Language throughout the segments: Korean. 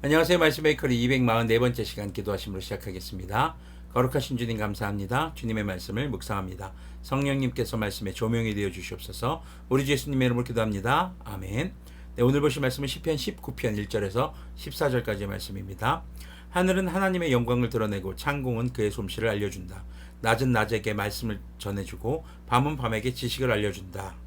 안녕하세요. 말씀 베이커리 244번째 시간 기도하심으로 시작하겠습니다. 거룩하신 주님 감사합니다. 주님의 말씀을 묵상합니다. 성령님께서 말씀에 조명이 되어 주시옵소서. 우리 주 예수님의 이름으로 기도합니다. 아멘. 네, 오늘 보실 말씀은 시편 19편 1절에서 14절까지의 말씀입니다. 하늘은 하나님의 영광을 드러내고 창공은 그의 솜씨를 알려준다. 낮은 낮에게 말씀을 전해주고 밤은 밤에게 지식을 알려준다.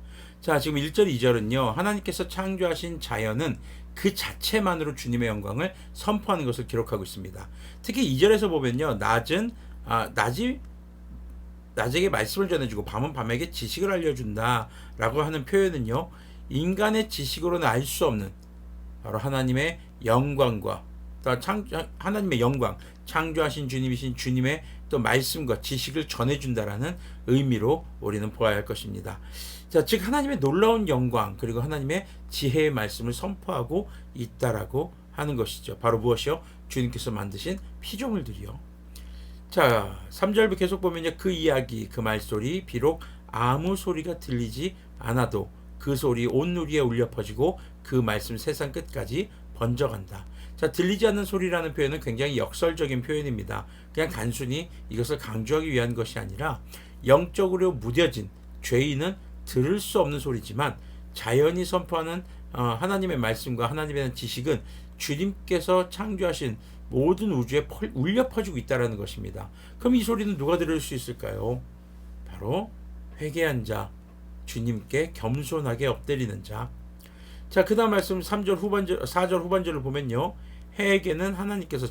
자, 지금 1절, 2절은요. 하나님께서 창조하신 자연은 그 자체만으로 주님의 영광을 선포하는 것을 기록하고 있습니다. 특히 2절에서 보면요. 낮에게 말씀을 전해주고 밤은 밤에게 지식을 알려준다라고 하는 표현은요. 인간의 지식으로는 알 수 없는 바로 하나님의 영광과 하나님의 영광, 창조하신 주님이신 주님의 또 말씀과 지식을 전해준다라는 의미로 우리는 보아야 할 것입니다. 자, 즉 하나님의 놀라운 영광 그리고 하나님의 지혜의 말씀을 선포하고 있다라고 하는 것이죠. 바로 무엇이요? 주님께서 만드신 피조물들이요. 자, 3절 계속 보면요. 그 이야기, 그 말소리 비록 아무 소리가 들리지 않아도 그 소리 온 누리에 울려 퍼지고 그 말씀 세상 끝까지 번져간다. 자, 들리지 않는 소리라는 표현은 굉장히 역설적인 표현입니다. 그냥 단순히 이것을 강조하기 위한 것이 아니라 영적으로 무뎌진 죄인은 들을 수 없는 소리지만 자연이 선포하는 하나님의 말씀과 하나님에 대한 지식은 주님께서 창조하신 모든 우주에 울려 퍼지고 있다는 것입니다. 그럼 이 소리는 누가 들을 수 있을까요? 바로 회개한 자, 주님께 겸손하게 엎드리는 자. 자, 그 다음 말씀 4절 후반절을 보면요. 해에게는 하나님께서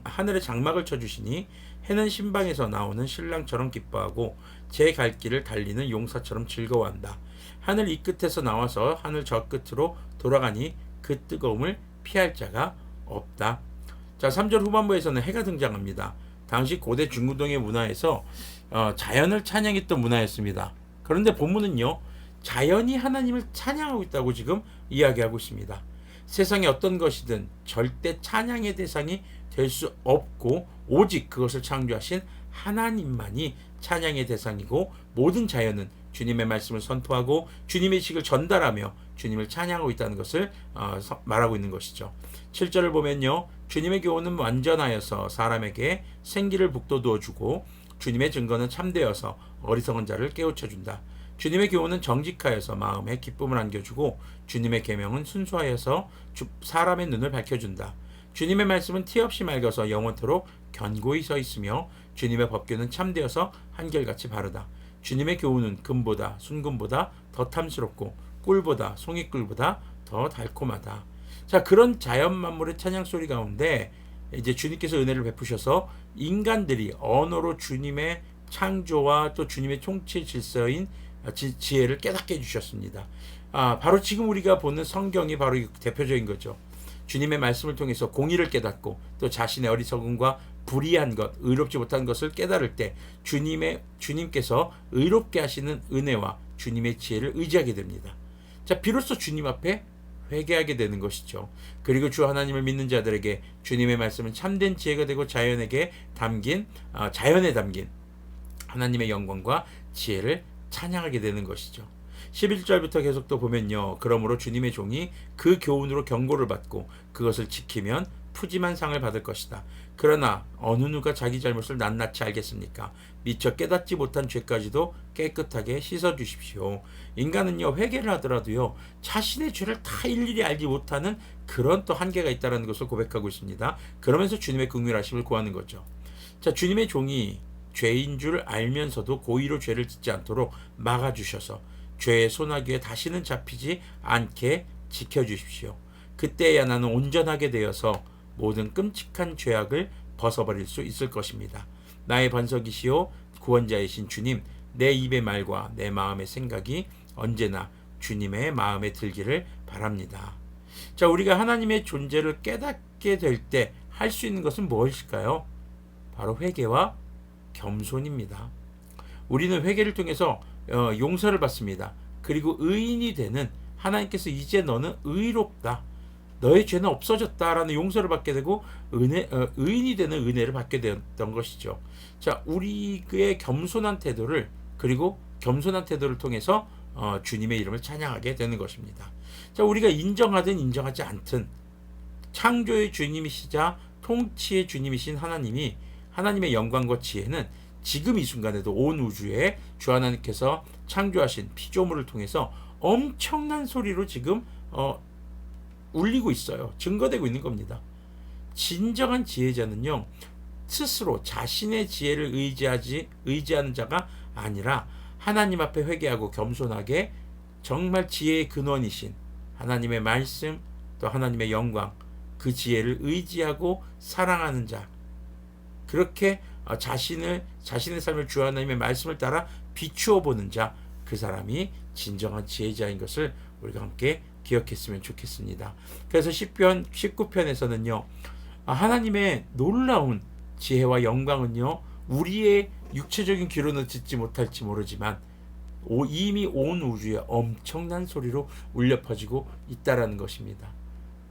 하늘에 장막을 쳐주시니 해는 신방에서 나오는 신랑처럼 기뻐하고 제 갈 길을 달리는 용사처럼 즐거워한다. 하늘 이 끝에서 나와서 하늘 저 끝으로 돌아가니 그 뜨거움을 피할 자가 없다. 자, 3절 후반부에서는 해가 등장합니다. 당시 고대 중구동의 문화에서 자연을 찬양했던 문화였습니다. 그런데 본문은요. 자연이 하나님을 찬양하고 있다고 지금 이야기하고 있습니다. 세상의 어떤 것이든 절대 찬양의 대상이 될 수 없고 오직 그것을 창조하신 하나님만이 찬양의 대상이고 모든 자연은 주님의 말씀을 선포하고 주님의 지식을 전달하며 주님을 찬양하고 있다는 것을 말하고 있는 것이죠. 7절을 보면요. 주님의 교훈은 완전하여서 사람에게 생기를 북돋워 주고 주님의 증거는 참되어서 어리석은 자를 깨우쳐준다. 주님의 교훈은 정직하여서 마음에 기쁨을 안겨주고 주님의 계명은 순수하여서 사람의 눈을 밝혀준다. 주님의 말씀은 티없이 맑아서 영원토록 견고히 서 있으며 주님의 법규는 참되어서 한결같이 바르다. 주님의 교훈은 금보다 순금보다 더 탐스럽고 꿀보다 송이꿀보다 더 달콤하다. 자, 그런 자연 만물의 찬양 소리 가운데 이제 주님께서 은혜를 베푸셔서 인간들이 언어로 주님의 창조와 또 주님의 통치 질서인 지혜를 깨닫게 해주셨습니다. 바로 지금 우리가 보는 성경이 바로 대표적인 거죠. 주님의 말씀을 통해서 공의를 깨닫고 또 자신의 어리석음과 불의한 것, 의롭지 못한 것을 깨달을 때 주님께서 의롭게 하시는 은혜와 주님의 지혜를 의지하게 됩니다. 자, 비로소 주님 앞에 회개하게 되는 것이죠. 그리고 주 하나님을 믿는 자들에게 주님의 말씀은 참된 지혜가 되고 자연에 담긴 하나님의 영광과 지혜를 찬양하게 되는 것이죠. 11절부터 계속 또 보면요. 그러므로 주님의 종이 그 교훈으로 경고를 받고 그것을 지키면 푸짐한 상을 받을 것이다. 그러나 어느 누가 자기 잘못을 낱낱이 알겠습니까? 미처 깨닫지 못한 죄까지도 깨끗하게 씻어주십시오. 인간은요. 회개를 하더라도요. 자신의 죄를 다 일일이 알지 못하는 그런 또 한계가 있다는 것을 고백하고 있습니다. 그러면서 주님의 긍휼하심을 구하는 거죠. 자, 주님의 종이 죄인 줄 알면서도 고의로 죄를 짓지 않도록 막아주셔서 죄의 소나기에 다시는 잡히지 않게 지켜주십시오. 그때야 나는 온전하게 되어서 모든 끔찍한 죄악을 벗어버릴 수 있을 것입니다. 나의 반석이시오 구원자이신 주님, 내 입의 말과 내 마음의 생각이 언제나 주님의 마음에 들기를 바랍니다. 자, 우리가 하나님의 존재를 깨닫게 될 때 할 수 있는 것은 무엇일까요? 바로 회개와 겸손입니다. 우리는 회개를 통해서 용서를 받습니다. 그리고 의인이 되는 하나님께서 이제 너는 의롭다. 너의 죄는 없어졌다라는 용서를 받게 되고 의인이 되는 은혜를 받게 되었던 것이죠. 자, 우리의 겸손한 태도를 통해서 주님의 이름을 찬양하게 되는 것입니다. 자, 우리가 인정하든 인정하지 않든 창조의 주님이시자 통치의 주님이신 하나님이 하나님의 영광과 지혜는 지금 이 순간에도 온 우주에 주 하나님께서 창조하신 피조물을 통해서 엄청난 소리로 지금 울리고 있어요. 증거되고 있는 겁니다. 진정한 지혜자는요, 스스로 자신의 지혜를 의지하는 자가 아니라 하나님 앞에 회개하고 겸손하게 정말 지혜의 근원이신 하나님의 말씀, 또 하나님의 영광, 그 지혜를 의지하고 사랑하는 자, 그렇게 자신의 삶을 주 하나님의 말씀을 따라 비추어 보는 자, 그 사람이 진정한 지혜자인 것을 우리가 함께 기억했으면 좋겠습니다. 그래서 시편 19편에서는요, 하나님의 놀라운 지혜와 영광은요, 우리의 육체적인 귀로는 듣지 못할지 모르지만 이미 온 우주에 엄청난 소리로 울려 퍼지고 있다라는 것입니다.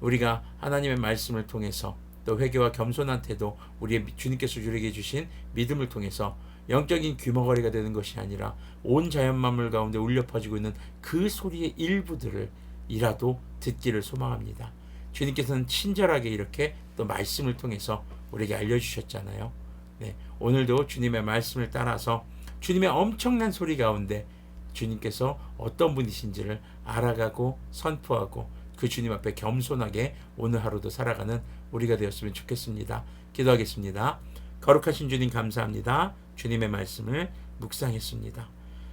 우리가 하나님의 말씀을 통해서 또 회개와 겸손한 태도, 우리의 주님께서 우리에게 주신 믿음을 통해서 영적인 귀머거리가 되는 것이 아니라 온 자연 만물 가운데 울려 퍼지고 있는 그 소리의 일부들을 이라도 듣기를 소망합니다. 주님께서는 친절하게 이렇게 또 말씀을 통해서 우리에게 알려주셨잖아요. 네, 오늘도 주님의 말씀을 따라서 주님의 엄청난 소리 가운데 주님께서 어떤 분이신지를 알아가고 선포하고 그 주님 앞에 겸손하게 오늘 하루도 살아가는 우리가 되었으면 좋겠습니다. 기도하겠습니다. 거룩하신 주님 감사합니다. 주님의 말씀을 묵상했습니다.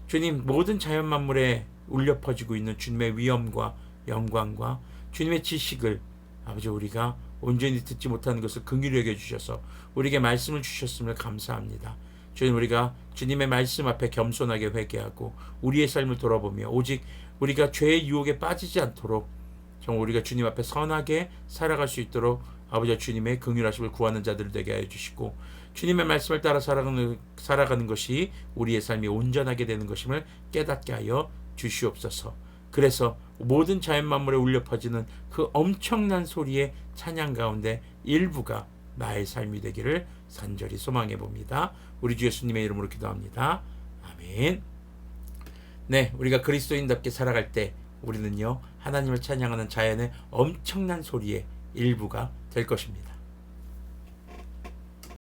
주님, 모든 자연 만물에 울려 퍼지고 있는 주님의 위엄과 영광과 주님의 지식을 아버지 우리가 온전히 듣지 못하는 것을 긍휼히 여겨 주셔서 우리에게 말씀을 주셨음을 감사합니다. 주님, 우리가 주님의 말씀 앞에 겸손하게 회개하고 우리의 삶을 돌아보며 오직 우리가 죄의 유혹에 빠지지 않도록 정말 우리가 주님 앞에 선하게 살아갈 수 있도록 아버지 주님의 긍휼하심을 구하는 자들 되게 하여 주시고 주님의 말씀을 따라 살아가는 것이 우리의 삶이 온전하게 되는 것임을 깨닫게 하여 주시옵소서. 그래서 모든 자연 만물에 울려 퍼지는 그 엄청난 소리의 찬양 가운데 일부가 나의 삶이 되기를 간절히 소망해 봅니다. 우리 주 예수님의 이름으로 기도합니다. 아멘. 네, 우리가 그리스도인답게 살아갈 때 우리는요, 하나님을 찬양하는 자연의 엄청난 소리의 일부가 될 것입니다.